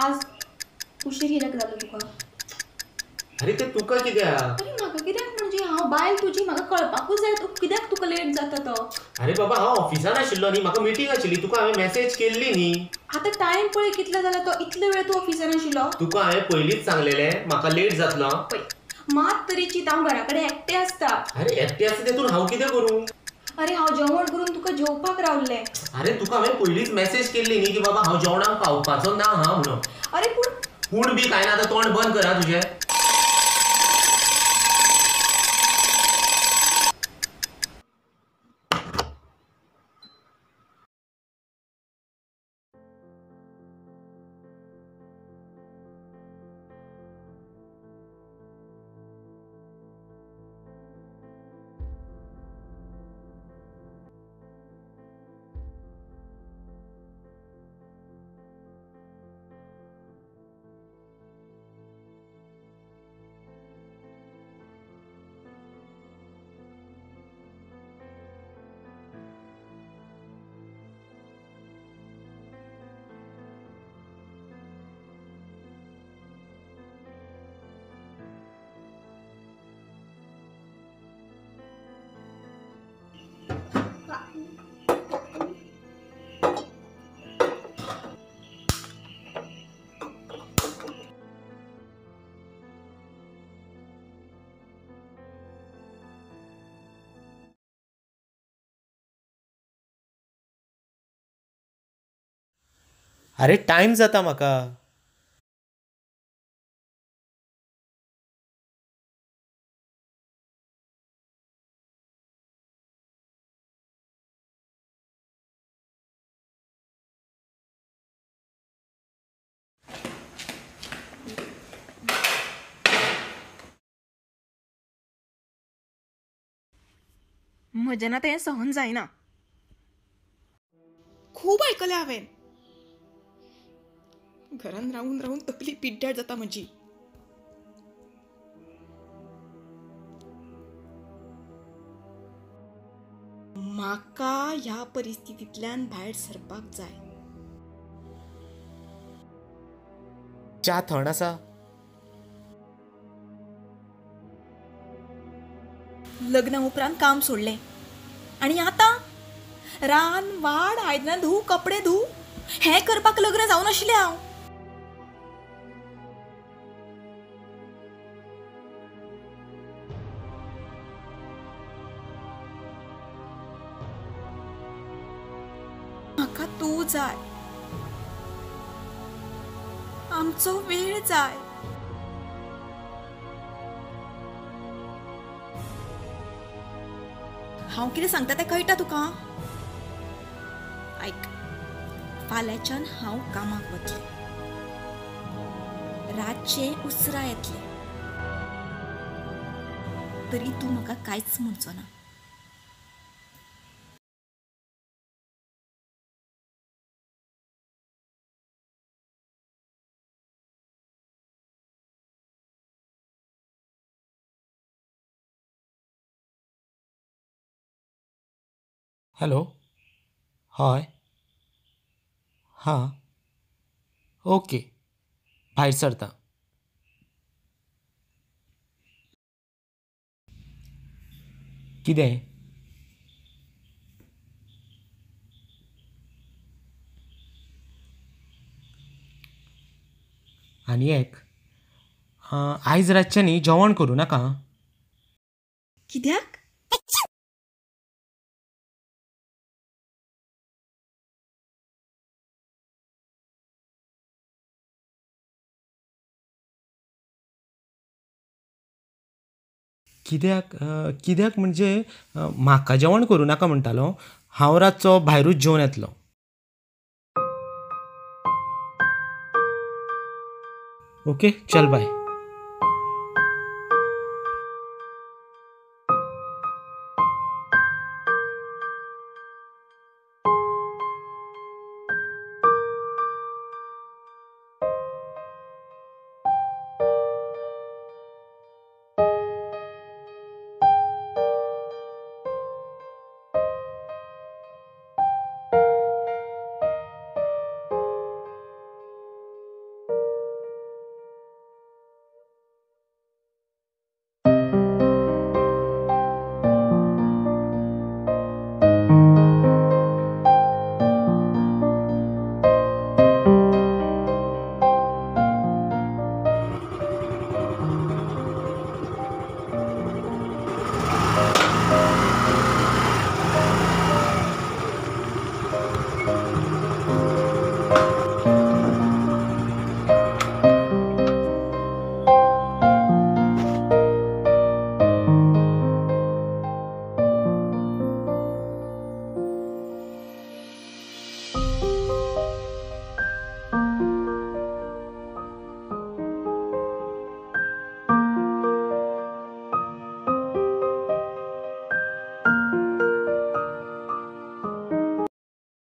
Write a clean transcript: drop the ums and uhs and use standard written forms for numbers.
आज उशीर कित्याक जालो तुका? अरे ते तुका कित्याक? अरे म्हाका कित्याक म्हणजे हांव बायल तुजी, म्हाका कळपाकूच जाय कित्याक तुका लेट जाता तो. अरे बाबा हांव ऑफिसान आशिल्लो न्ही, म्हाका मिटींग आशिल्ली, तुका हांवें मॅसेज केल्ली न्ही. आतां टायम पळय कितलो जाला तो, इतलो वेळ तूं ऑफिसान आशिल्लो. तुका हांवें पयलींच सांगलेलें म्हाका लेट जातलो हां. पळय, मात तरी चिंत, हांव घरा कडेन एकटें आसता. अरे एकटें आसा तेतून हांव कितें करूं? अरे हांव जेवण करून तुका जेवपाक रावल्लें. अरे तुका हांवें पयलींच मॅसेज केल्ली न्ही की बाबा हांव जेवणाक पावपाचो ना हां म्हणून. अरे पूण पूण बी काय ना, आतां तोंड बंद कर हां तुजें. अरे टायम जाता म्हाका. म्हजें आतां हें सहन जायना. खूब आयकलें हांवें. घरान रावून रावून तकली पिड्ड्यार जाता म्हजी. म्हाका ह्या परिस्थितींतल्यान भायर सरपाक जाय. च्या थंड आसा? लग्ना उपरांत काम सोडलें आनी आतां रान वाड, आयदनां धूव, कपडे धूव, हें करपाक लग्न जावन आशिल्लें हांव. म्हाका तूं जाय. आमचो वेळ जाय. हांव कितें सांगता तें कळटा तुका? आयक, फाल्यांच्यान हांव कामाक वतलें. रातचें उसरां येतलें. तरी तूं म्हाका कांयच म्हणचो ना. हॅलो. हय. हां. ओके. भायर सरता. कितें? आनी एक, आयज रातचें न्ही जेवण करूं नाका. कित्याक? कित्याक म्हणजे म्हाका जेवण करूं नाका म्हणटालो. हांव रातचो भायरूच जेवन येतलो. ओके चल बाय.